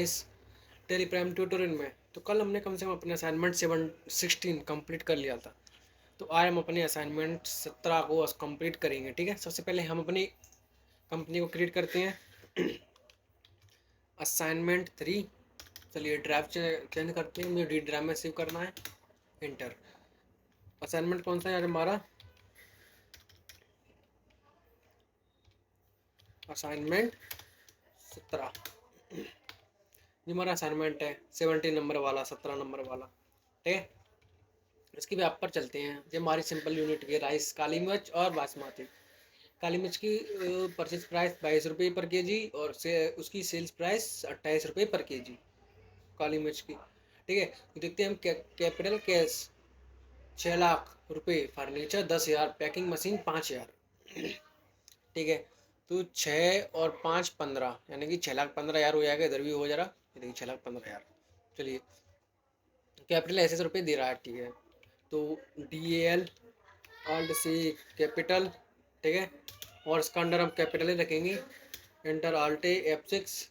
इस Tally Prime tutorial में। तो कल हमने कम से कम अपने असाइनमेंट 716 कंप्लीट कर लिया था। तो आज हम अपने असाइनमेंट 17 को कंप्लीट करेंगे। ठीक है, सबसे पहले हम अपनी कंपनी को क्रिएट करते हैं। असाइनमेंट 3। चलिए ड्राइव चेंज करते हैं, मुझे डी ड्राइव में सेव करना है। एंटर। असाइनमेंट कौन सा है हमारा? असाइनमेंट 17। ये हमारा असाइनमेंट है 70 नंबर वाला, 17 नंबर वाला। ठीक है, इसकी भी आप पर चलते हैं। ये हमारी सिंपल यूनिट की राइस, काली मिर्च और बासमती। काली मिर्च की परचेज प्राइस 22 रुपये पर केजी और उसकी सेल्स प्राइस 28 रुपये पर केजी काली मिर्च की। ठीक है, तो देखते हैं हम कैपिटल कैश 6 लाख रुपये, फर्नीचर 10,000, पैकिंग मशीन 5,000। ठीक है, तो 6 और 5 15, यानी कि 6,15,000 हो जाएगा। इधर भी हो जा रहा, देखिए 6,15,000। चलिए, कैपिटल ऐसे रुपये दे रहा है। ठीक है, तो DAL ऑल्ट सी कैपिटल। ठीक है, और इसका अंडर हम कैपिटल ही रखेंगे। Enter alt F6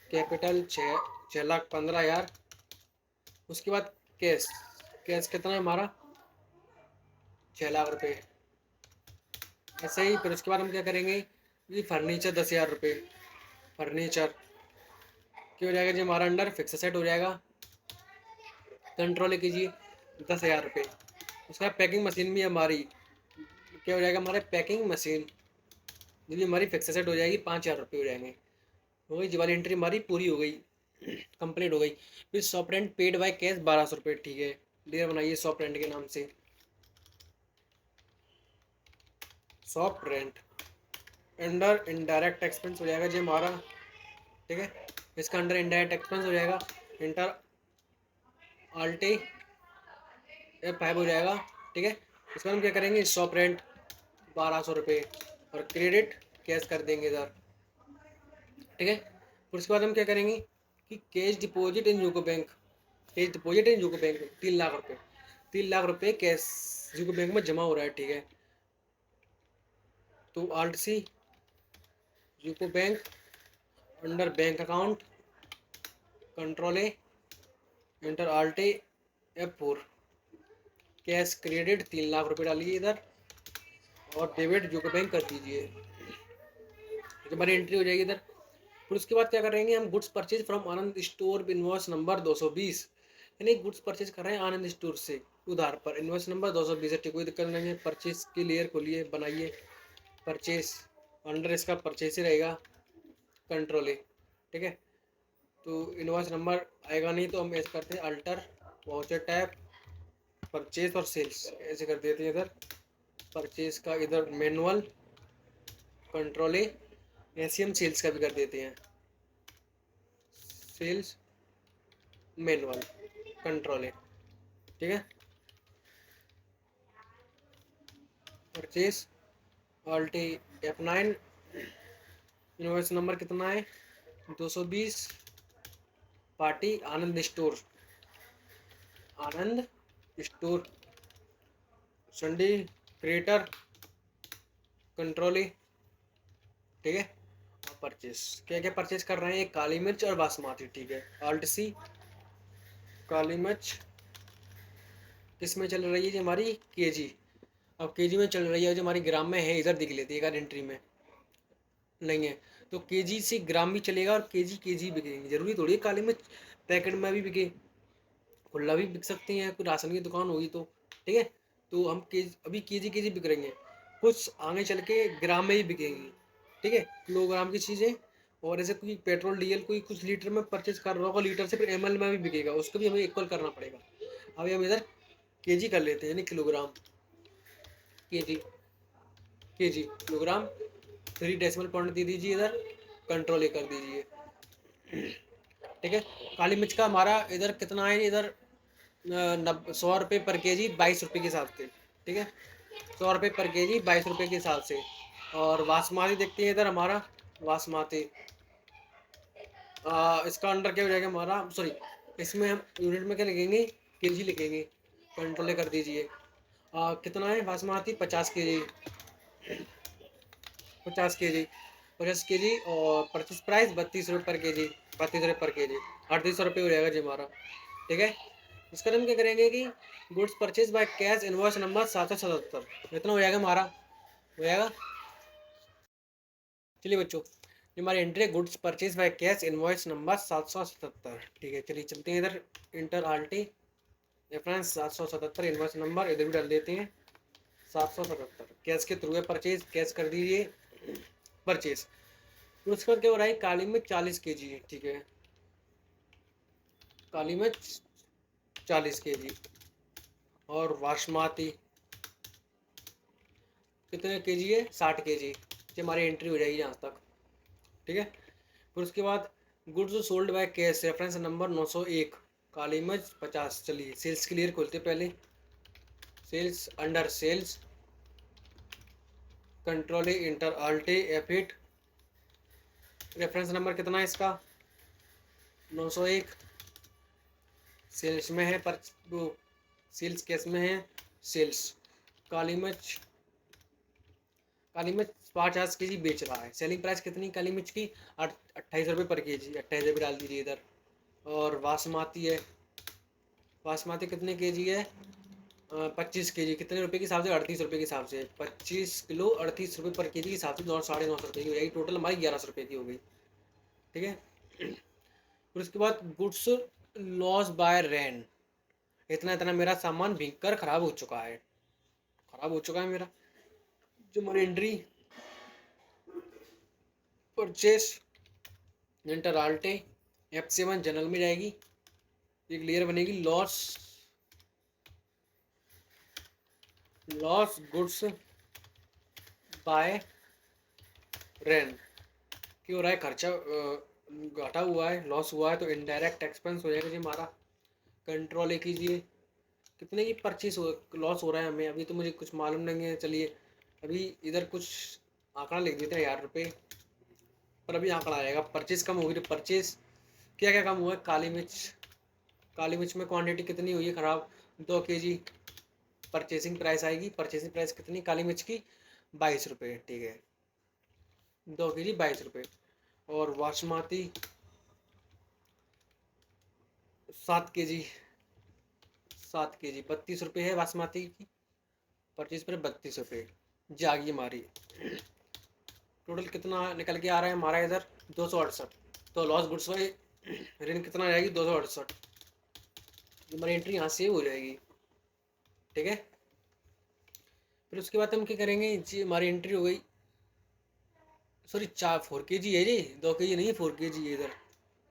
capital 6,15,000। उसके बाद कैश, कैश कितना है हमारा? 6 लाख रुपये। ऐसे ही फिर उसके बाद हम क्या करेंगे, ये फर्नीचर 10,000 रुपये। फर्नीचर क्या हो जाएगा जी हमारा? अंडर फिक्स सेट हो जाएगा। कंट्रोल कीजिए 10,000 रुपये। उसका पैकिंग मशीन भी हमारी क्या हो जाएगा? हमारे पैकिंग मशीन ये भी हमारी फिक्स सेट हो जाएगी, 5,000 रुपये हो जाएंगे। हो गई जी, वाली एंट्री हमारी पूरी हो गई, कंप्लीट हो गई। फिर shop rent paid by cash 1,200 रुपये। ठीक है, डियर बनाइए शॉप रेंट के नाम से। Shop rent under indirect expense हो जाएगा जी हमारा। ठीक है, इसका अंडर इनडायरेक्ट एक्सपेंस हो जाएगा। इंटर आल्टी F5 हो जाएगा। ठीक है, इसमें हम क्या करेंगे? शॉप रेंट 1,200 रुपये और क्रेडिट कैश कर देंगे इधर। ठीक है, फिर उसके बाद हम क्या करेंगे कि cash deposit in UCO bank. Cash deposit in UCO bank 3 lakh रुपये। 3 लाख रुपये कैश यूको बैंक में जमा हो रहा है। ठीक है, तो alt C UCO bank under bank account, control A, enter alt F4। Cash credit 3 lakh रुपये डालिए इधर और डेबिट यूको बैंक कर दीजिए। हमारी एंट्री हो जाएगी इधर। फिर उसके बाद क्या करेंगे हम? Goods purchase from Anand store, invoice number 220। यानी गुड्स परचेज कर रहे हैं आनंद स्टोर से उधार पर, इनवॉइस नंबर 220 है। ठीक, कोई दिक्कत नहीं है। परचेज की लेयर खोलिए, बनाइए परचेज, अंडर इसका परचेज ही रहेगा, कंट्रोल ए। ठीक है, तो इनवॉइस नंबर आएगा नहीं तो हम ऐसे करते हैं अल्टर वाउचर टैब, परचेज और सेल्स ऐसे कर देते हैं इधर। परचेज का इधर मैनुअल, कंट्रोल ए, ऐसे हम सेल्स का भी कर देते हैं, सेल्स मैनुअल, कंट्रोल है। ठीक है, परचेज अल्टी F9। इनवॉइस नंबर कितना है? 220। पार्टी आनंद स्टोर, आनंद स्टोर, संडे क्रिएटर, कंट्रोल है। ठीक है, परचेज क्या क्या परचेज कर रहे हैं? काली मिर्च और बासमती। ठीक है, आल्ट सी काली मिर्च किस में चल रही है जी हमारी? केजी। अब केजी में चल रही है, जो हमारी ग्राम में है इधर दिख लेती है एंट्री में नहीं है। तो केजी से ग्राम भी चलेगा और केजी बिकेंगे। जरूरी थोड़ी है काली मिर्च पैकेट में भी बिके, खुला भी बिक सकती हैं, कोई राशन की दुकान होगी तो। ठीक है, तो हम अभी केजी बिक रही हैं, कुछ आगे चल के ग्राम में ही बिकेंगी। ठीक है, किलोग्राम की चीज़ें। और ऐसे कोई पेट्रोल डीजल कोई कुछ लीटर में परचेज कर रहा होगा, लीटर से फिर ML में भी बिकेगा, उसको भी हमें इक्वल करना पड़ेगा। अभी हम इधर केजी कर लेते हैं, यानी kilogram, KG kilogram 3 decimal point दे दीजिए इधर, कंट्रोल ए कर दीजिए। ठीक है, काली मिर्च का हमारा इधर कितना है? इधर 100 रुपये पर केजी 22 रुपये के हिसाब से। ठीक है, 100 रुपये पर केजी 22 रुपये के हिसाब से। और बासमती देखते हैं इधर हमारा, बासमती इसका अंडर क्या हो जाएगा हमारा? सॉरी, इसमें हम यूनिट में क्या लिखेंगे? केजी लिखेंगे, कंट्रोल कर दीजिए। कितना है बासमती? 50 केजी, 50 केजी और परचेज प्राइस 32 रुपये पर केजी। ₹35 पर के जी, 3800 हो जाएगा जी हमारा। ठीक है, इसका हम क्या करेंगे कि goods purchase by cash invoice number 777, इतना हो जाएगा हमारा, हो जाएगा। चलिए बच्चों, ये हमारी entry goods purchase by cash invoice number 777। ठीक है, चलिए चलते हैं इधर, इंटर आल्टी रेफरेंस 777 इनवॉइस नंबर इधर भी डाल देते हैं 777। कैश के थ्रू है परचेज, कैश कर दीजिए परचेज। फिर उसके बाद क्या हो रहा है, काली मिर्च 40 kg है। ठीक है, काली मिर्च 40 kg और बासमती कितने kg है, 60 kg। ये हमारी एंट्री हो जाएगी यहाँ तक। ठीक है, फिर उसके बाद goods sold by cash reference number 901 काली मिर्च 50। चलिए सेल्स क्लियर खोलते पहले, sales under sales control enter alt F8, reference number कितना है इसका 901। सेल्स में है पर वो सेल्स कैश में है, सेल्स काली मिर्च 50 kg बेच रहा है। सेलिंग प्राइस कितनी काली मिर्च की 28 रुपये पर के जी, 28 रुपये डाल दीजिए इधर। और बासमती है, बासमती कितने के जी है 25 kg, कितने रुपए के हिसाब से 38 रुपये के हिसाब से, 25 किलो 38 रुपये पर के जी के हिसाब से 950 की हो जाएगी। टोटल हमारी 1100 की हो गई। ठीक है, फिर उसके बाद गुड्स लॉस बाय रेन, इतना इतना मेरा सामान भीग कर खराब हो चुका है, खराब हो चुका है मेरा। जो हमारी entry purchase enter alt F7 journal में जाएगी, ये क्लियर बनेगी। लॉस गुड्स बाय रेन, क्यों हो रहा है खर्चा घाटा हुआ है, लॉस हुआ है, तो इनडायरेक्ट एक्सपेंस हो जाएगा जी हमारा। कंट्रोल ए कीजिए, कितने की परचेस लॉस हो रहा है हमें, अभी तो मुझे कुछ मालूम नहीं है। चलिए अभी इधर कुछ आंकड़ा लिख देते हैं 1000 रुपये, पर अभी आंकड़ा आएगा। परचेस कम होगी तो परचेस क्या क्या कम हुआ है, काली मिर्च में क्वांटिटी कितनी हुई है ख़राब 2 kg। परचेसिंग प्राइस आएगी, परचेसिंग प्राइस कितनी काली मिर्च की 22 रुपये। ठीक है, 2 kg 22 रुपये। और बासमती 7 kg 32 रुपये है बासमती की, परचेज पर 32 रुपये जागी हमारी। टोटल कितना निकल के आ रहा है हमारा इधर 268। तो लॉस गुड्स बाई रेन कितना आएगी 268, हमारी एंट्री यहाँ से हो जाएगी। ठीक है, फिर उसके बाद हम क्या करेंगे जी, हमारी एंट्री हो गई, सॉरी 4 kg है जी, 2 kg नहीं 4 kg है इधर,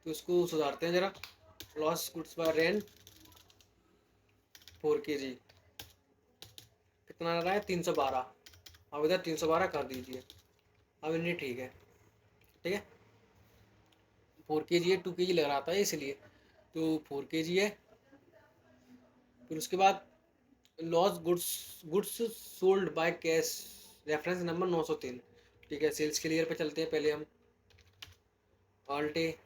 तो उसको सुधारते हैं ज़रा। Loss goods by rain 4 kg कितना आ रहा है 312, अब इधर 312 कर दीजिए, अब इन्हें ठीक है। ठीक है, 4 kg है, 2 kg लग रहा था इसलिए, तो 4 kg है। फिर उसके बाद loss goods sold by cash reference number 903। ठीक है, सेल्स क्लियर पे चलते हैं पहले हम, आल्टे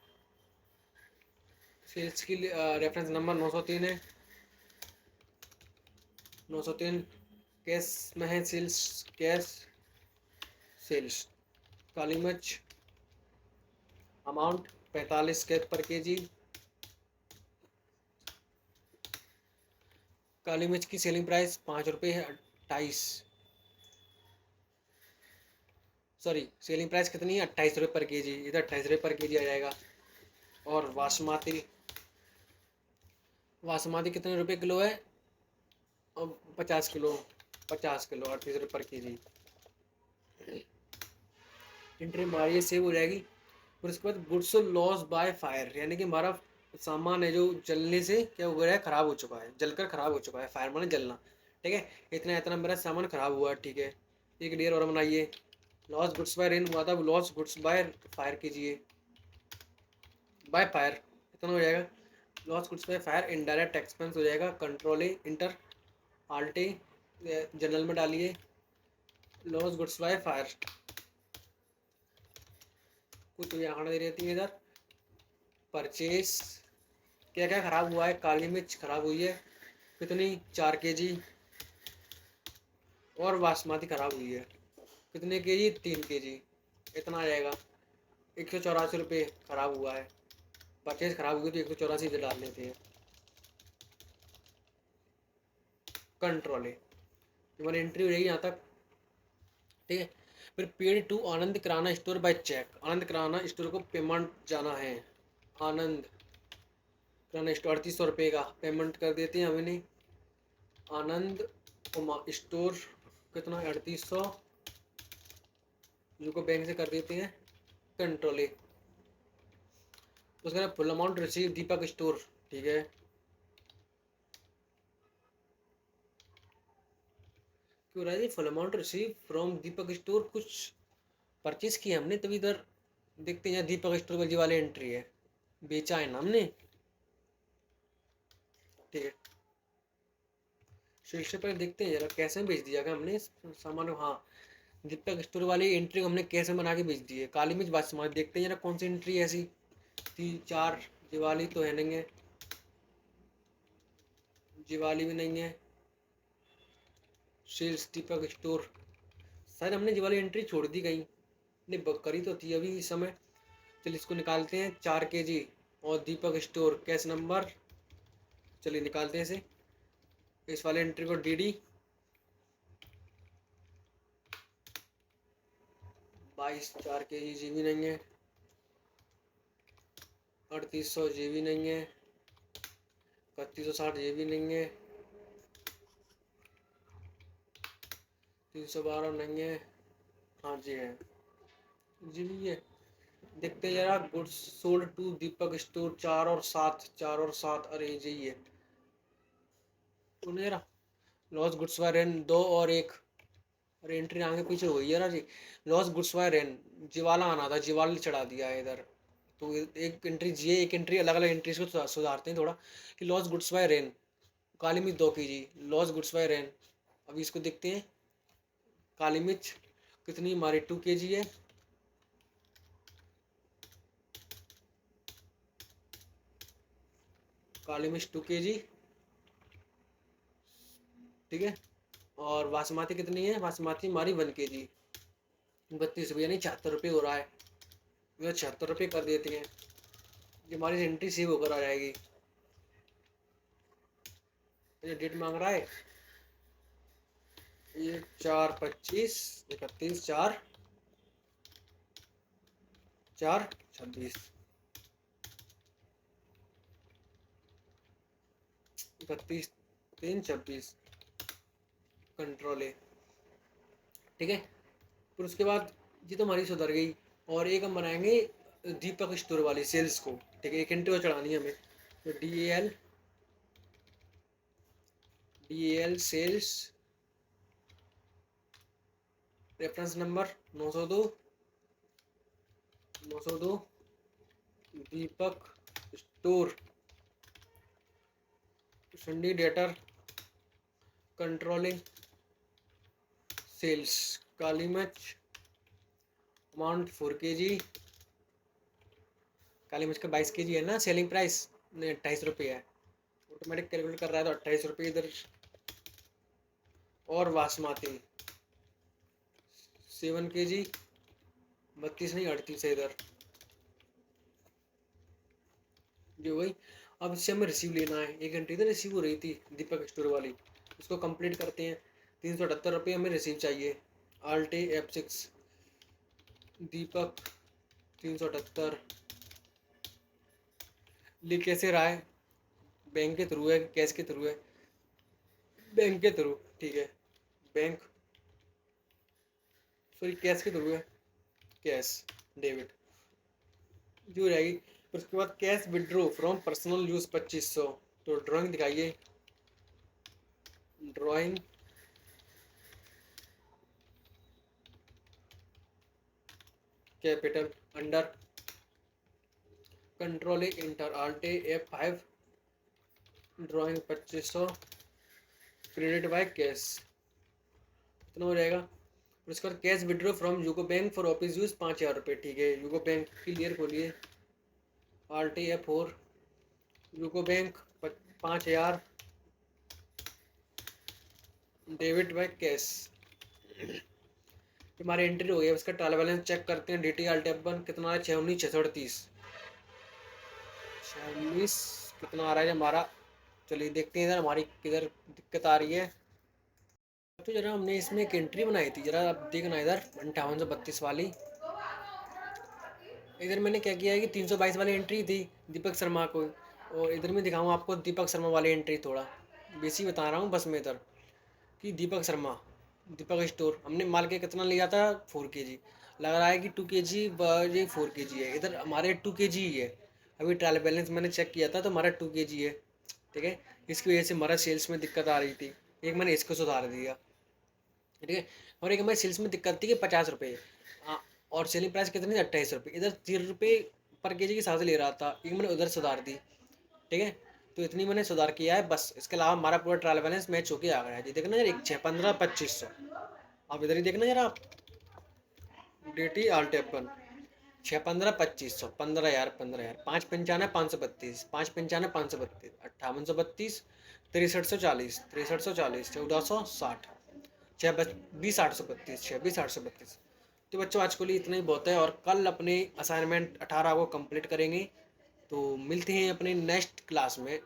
सेल्स की रेफरेंस नंबर 903 है, 903 कैश में है, सेल्स कैश सेल्स काली मिर्च अमाउंट 45 के पर के जी, काली मिर्च की सेलिंग प्राइस 5 रुपये है 28, सॉरी सेलिंग प्राइस कितनी है 28 रुपये पर के जी, इधर 28 रुपये पर के जी आ जाएगा। और बासमती कितने रुपए किलो है, और 50 किलो 38 रुपये पर के जी। एंट्री हमारी सेव हो जाएगी। फिर उसके बाद गुड्स लॉस बाय फायर, यानी कि हमारा सामान है जो जलने से क्या हो गया है, ख़राब हो चुका है, जलकर ख़राब हो चुका है, फायर माने जलना। ठीक है, इतना इतना मेरा सामान ख़राब हुआ है। ठीक है, एक डियर और बनाइए। लॉस गुड्स बाय रेन हुआ था, लॉस गुड्स बाय फायर कीजिए, बाय फायर इतना हो जाएगा। Loss goods by fire indirect expense हो जाएगा, कंट्रोल इंटर आल्टे जनरल में डालिए। लॉस गुड्स बाय फायर कुछ तो आंकड़ा दे रहती है इधर। परचेस क्या क्या ख़राब हुआ है, काली मिर्च ख़राब हुई है कितनी 4 kg, और बासमती ख़राब हुई है कितने के जी 3 kg, इतना आ जाएगा। 184 रुपये ख़राब हुआ है। परचेज खराब होगी तो 184 डाल लेते हैं। कंट्रोल है, हमारी एंट्री हो जाएगी यहाँ तक, ठीक है। फिर paid to Anand Kirana store by cheque, Anand Kirana store को पेमेंट जाना है, आनंद किराना स्टोर 3800 का पेमेंट कर देते हैं हमने। आनंद स्टोर कितना 3800 जो को बैंक से कर देते हैं। कंट्रोल ए, उसका बाद फुल अमाउंट रिसीव दीपक स्टोर, ठीक है। क्यों रहा है full amount receive from Deepak store, कुछ परचेज किया हमने तभी इधर देखते हैं दीपक स्टोर पर जी वाली एंट्री है, बेचा है ना हमने, ठीक है। शीर्ष पर देखते हैं जरा कैसे में बेच दिया क्या हमने सामान, हाँ दीपक स्टोर वाली एंट्री को हमने कैसे बना के बेच दी है। काली मिर्च बासमती, देखते हैं जरा कौन सी एंट्री है ऐसी, 3-4 दिवाली तो है नहीं है, दिवाली भी नहीं है। सेल्स दीपक स्टोर, शायद हमने दिवाली एंट्री छोड़ दी कहीं, नहीं करी तो थी अभी इस समय। चलिए इसको निकालते हैं 4 kg और दीपक स्टोर कैश नंबर, चलिए निकालते हैं इसे, इस वाले एंट्री को DD 22, 4 kg जी भी नहीं है, 3800 जी भी नहीं है, 3160 जी भी नहीं है, 312 नहीं है, हाँ जी है जी भी है। देखते जरा goods sold to Deepak store 4 और 7, 4 और 7, अरे जी है जरा लॉस गुड्स बाय रेन 2 और 1, अरे एंट्री आगे पीछे हो गई यार जी। लॉस गुड्स बाय रेन जीवाला आना था, जीवाला चढ़ा दिया है इधर, तो एक एंट्री जी है, एक एंट्री अलग अलग एंट्रीज को सुधारते हैं थोड़ा कि लॉस गुड्स बाय रेन काली मिर्च 2 kg, loss goods by rain, अभी इसको देखते हैं काली मिर्च कितनी हमारी 2 kg है, काली मिर्च 2 kg, ठीक है। और बासमती कितनी है, बासमती हमारी 1 kg, 32 रुपये यानी 76 रुपये हो रहा है, 76 रुपये कर देते हैं, ये हमारी एंट्री सेव होकर आ जाएगी। ये डेट मांग रहा है, ये 4/25, 31, 4/4/26, 31/3/26, कंट्रोल है, ठीक है। फिर उसके बाद ये तो हमारी सुधर गई, और एक हम बनाएंगे दीपक स्टोर वाली सेल्स को, ठीक है। एक एंट्री और चढ़ानी है हमें, तो DAL sales reference number 902 Deepak store sundry debtor controlling sales काली मिर्च अमाउंट 4 kg, काली मिर्च का 22 kg है ना सेलिंग प्राइस, नहीं 28 रुपये है, ऑटोमेटिक कैलकुलेट कर रहा है तो 28 रुपये इधर। और बासमती 7 kg, 32 नहीं 38 है इधर, जो वही। अब इससे हमें रिसीव लेना है, एक घंटे इधर रिसीव हो रही थी दीपक स्टोर वाली, इसको कंप्लीट करते हैं। 378 रुपये हमें रिसीव चाहिए, आल्टे F6 दीपक 378, लिख कैसे रहा है, बैंक के थ्रू है कैश के थ्रू है, बैंक के थ्रू, ठीक है। बैंक सॉरी कैश के थ्रू है, कैश डेबिट जो रहेगी। फिर उसके बाद cash withdraw from personal use 2500, तो ड्राइंग दिखाइए, drawing capital under control enter alt F5 drawing 2500 credit by cash, इतना हो जाएगा। फिर उसके बाद cash withdraw from UCO bank for office use 5000 रुपये, ठीक है। यूको बैंक क्लियर खोलिए, alt F4 UCO bank 5000 debit by cash, हमारी एंट्री हो गई। उसका ट्रायल बैलेंस चेक करते हैं, DT आल्टे F1 कितना है 619 638, 19 कितना आ रहा है हमारा। चलिए देखते हैं इधर हमारी किधर दिक्कत आ रही है। तो जरा हमने इसमें एक एंट्री बनाई थी, जरा आप देखना इधर 5832 वाली। इधर मैंने क्या किया है कि 322 वाली एंट्री थी दीपक शर्मा को, और इधर मैं दिखाऊँ आपको दीपक शर्मा वाली एंट्री, थोड़ा बेसी बता रहा हूँ बस मैं इधर कि दीपक शर्मा, दीपक स्टोर हमने माल के कितना लिया था 4 kg, लग रहा है कि 2 kg, ये 4 kg है, इधर हमारे 2 kg ही है। अभी ट्रायल बैलेंस मैंने चेक किया था तो हमारा 2 kg है। ठीक है, इसकी वजह से हमारा सेल्स में दिक्कत आ रही थी, एक मैंने इसको सुधार दिया। ठीक है, और एक हमारी सेल्स में दिक्कत थी कि 50 रुपये, और सेलिंग प्राइस कितनी थी 28 रुपये, इधर 0 रुपये पर के जी के हिसाब से ले रहा था, एक मैंने उधर सुधार दी। ठीक है, तो इतनी मैंने सुधार किया है बस, इसके अलावा हमारा पूरा ट्रायल बैलेंस मैच होके आ गया है। जी देखना यार, 1 6 15 2500, आप इधर ही देखना यार, आप DT आल टेपन 6 15 2500, 15,000 15,000, 5 95 532, 5 95 532, 5832, 6340, 6340, 1460, 6 20 832, 6 20 832। तो बच्चों आज के लिए इतना ही बहुत है, और कल अपने असाइनमेंट 18 को कंप्लीट करेंगे। तो मिलते हैं अपने नेक्स्ट क्लास में।